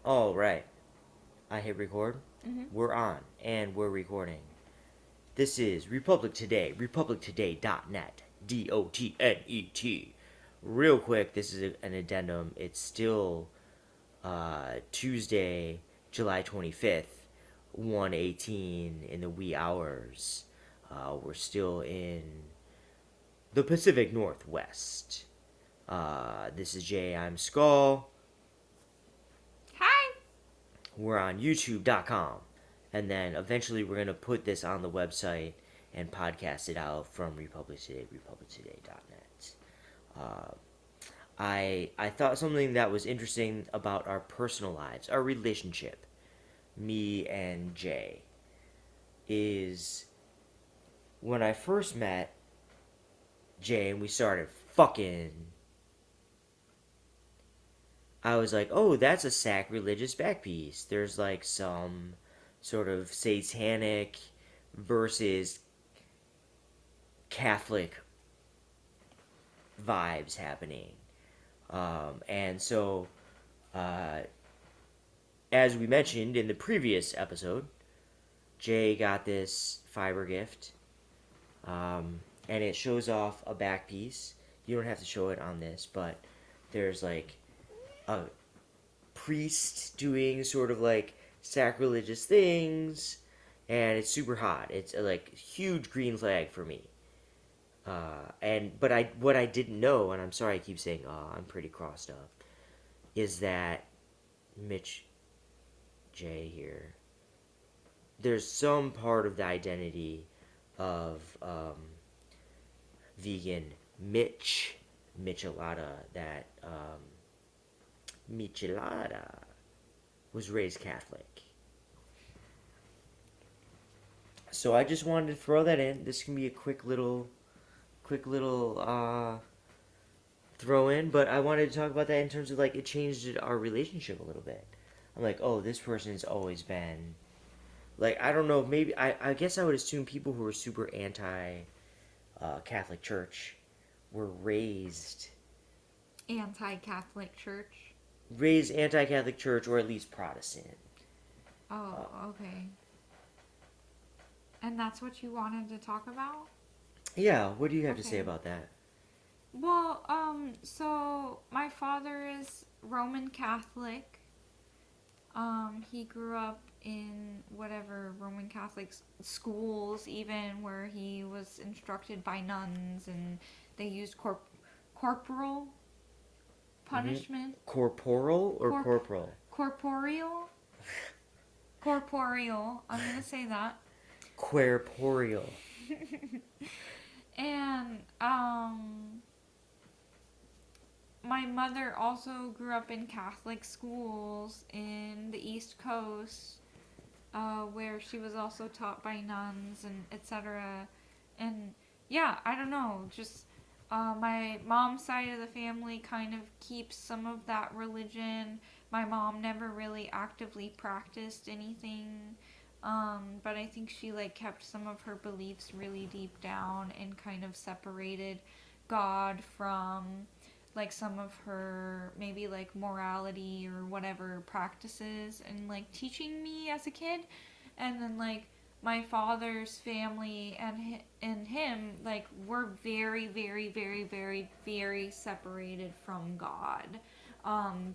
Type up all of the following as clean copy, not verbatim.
All right. I hit record. Mm-hmm. We're on and we're recording. This is Republic Today, republictoday.net, DOTNET. Real quick, this is an addendum. It's still Tuesday, July 25th, 1:18 in the wee hours. We're still in the Pacific Northwest. This is Jay. I'm Skull. Hi. We're on youtube.com. And then eventually we're going to put this on the website and podcast it out from Republic Today, republictoday.net. Uh, I thought something that was interesting about our personal lives, our relationship, me and Jay, is when I first met Jay and we started fucking, I was like, oh, that's a sacrilegious back piece. There's like some sort of satanic versus Catholic vibes happening. And so, uh, as we mentioned in the previous episode, Jay got this fiber gift, and it shows off a back piece. You don't have to show it on this, but there's like a priest doing sort of like sacrilegious things, and it's super hot. It's a like huge green flag for me. And but I what I didn't know, and I'm sorry I keep saying I'm pretty crossed up, is that Mitch J here. There's some part of the identity of vegan Mitch Michelada that Michelada was raised Catholic. So I just wanted to throw that in. This can be a quick little throw in, but I wanted to talk about that in terms of like it changed our relationship a little bit. I'm like, oh, this person's always been like I don't know, maybe I guess I would assume people who are super anti Catholic Church were Anti-Catholic Church. raised anti Catholic Church or at least Protestant. Oh, Uh, okay. And that's what you wanted to talk about? yeah, what do you have to say Okay. about that? Well, so my father is Roman Catholic. He grew up in whatever Roman Catholic schools, even where he was instructed by nuns, and they used corporal Mm-hmm. punishment. Corporal or Corp corporal? corporeal corporeal. I'm gonna say that. Querporeal. And my mother also grew up in Catholic schools in the East Coast, where she was also taught by nuns and etc. And yeah, I don't know, just my mom's side of the family kind of keeps some of that religion. My mom never really actively practiced anything, but I think she like kept some of her beliefs really deep down and kind of separated God from like some of her maybe like morality or whatever practices and like teaching me as a kid. And then like my father's family and him like were very very separated from God,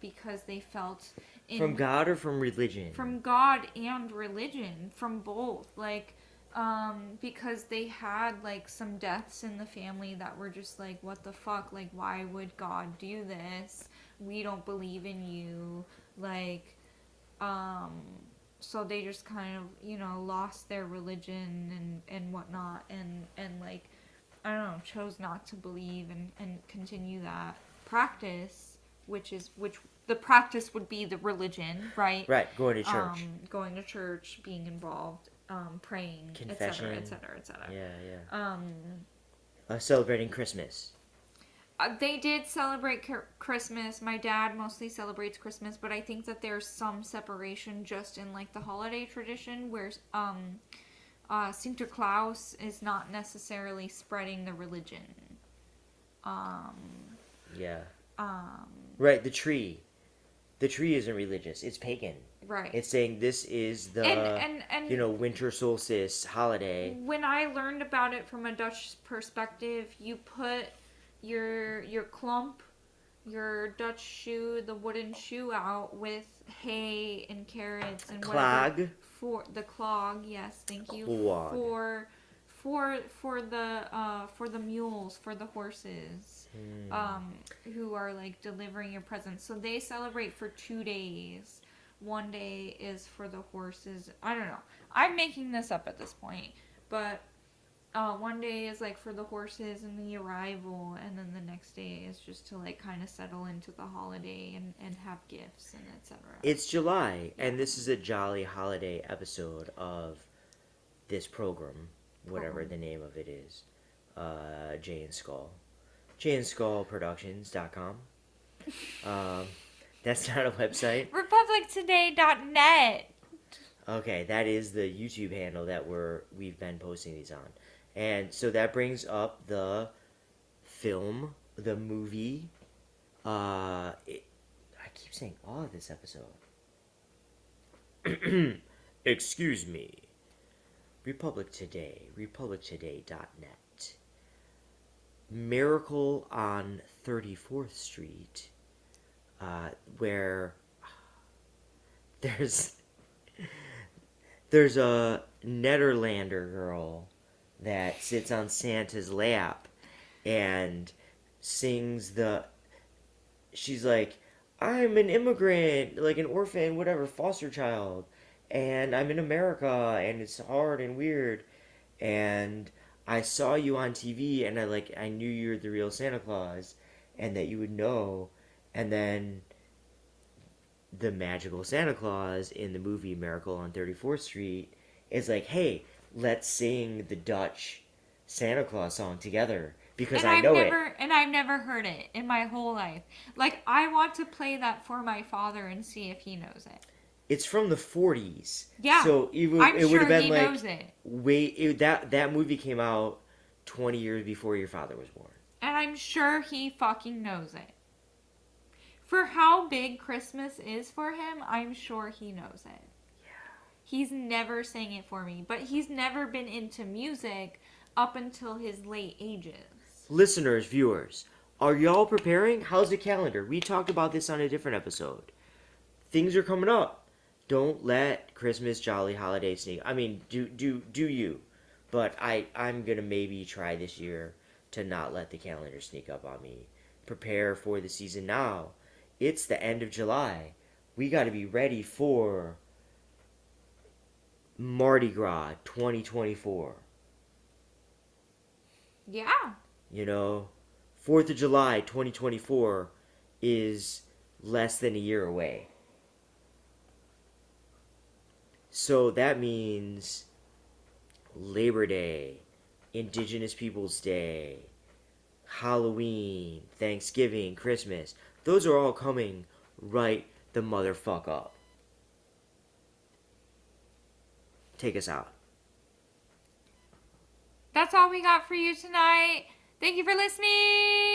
because they felt From in God or from religion? from God and religion, from both. Like, because they had like some deaths in the family that were just like, what the fuck? Like, why would God do this? We don't believe in you. Like, um, so they just kind of, lost their religion and whatnot, and like, I don't know, chose not to believe and continue that practice, which the practice would be the religion, right? Right, going to church. Going to church, being involved, praying, etc., Confession. etc., etc. Yeah, yeah. Um, Celebrating Christmas. they did celebrate Christmas. My dad mostly celebrates Christmas, but I think that there's some separation just in like the holiday tradition where Sinterklaas is not necessarily spreading the religion. Um, Yeah. um, Right, the tree. The tree isn't religious. It's pagan. Right. It's saying this is And the, and and winter solstice holiday. when I learned about it from a Dutch perspective, you put your clump, your Dutch shoe, the wooden shoe out with hay and carrots and whatever Clog. for the clog. Yes, thank you Clog. for the mules, for the horses, who are like delivering your presents. So they celebrate for 2 days. One day is for the horses. I don't know. I'm making this up at this point, but one day is like for the horses and the arrival, and then the next day is just to like kind of settle into the holiday and have gifts and etc. It's July, and this is a jolly holiday episode of this program, whatever the name of it is. Jay and Skull. JayandSkullProductions.com. That's not a website. RepublicToday.net. Okay, that is the YouTube handle that we've been posting these on. And so that brings up the film, the movie. I keep saying all of this episode. Excuse me. Republic Today, RepublicToday.net. Miracle on 34th Street, where there's a Netherlander girl that sits on Santa's lap and sings she's like, I'm an immigrant, like an orphan, whatever, foster child, and I'm in America, and it's hard and weird, and I saw you on TV, and I knew you were the real Santa Claus, and that you would know, and then the magical Santa Claus in the movie Miracle on 34th Street is like, hey, let's sing the Dutch Santa Claus song together because And I I've know never it. and I've never heard it in my whole life. Like I want to play that for my father and see if he knows it. It's from the 40s. Yeah, So I'm it would have sure been he like, knows it. that movie came out 20 years before your father was born. And I'm sure he fucking knows it. For how big Christmas is for him, I'm sure he knows it. He's never sang it for me, but he's never been into music up until his late ages. Listeners, viewers, are y'all preparing? How's the calendar? We talked about this on a different episode. Things are coming up. Don't let Christmas jolly holiday sneak. I mean, do you? But I'm gonna maybe try this year to not let the calendar sneak up on me. Prepare for the season now. It's the end of July. We got to be ready for Mardi Gras 2024. Yeah. 4th of July 2024 is less than a year away. So that means Labor Day, Indigenous Peoples Day, Halloween, Thanksgiving, Christmas. Those are all coming right the motherfuck up. Take us out. That's all we got for you tonight. Thank you for listening.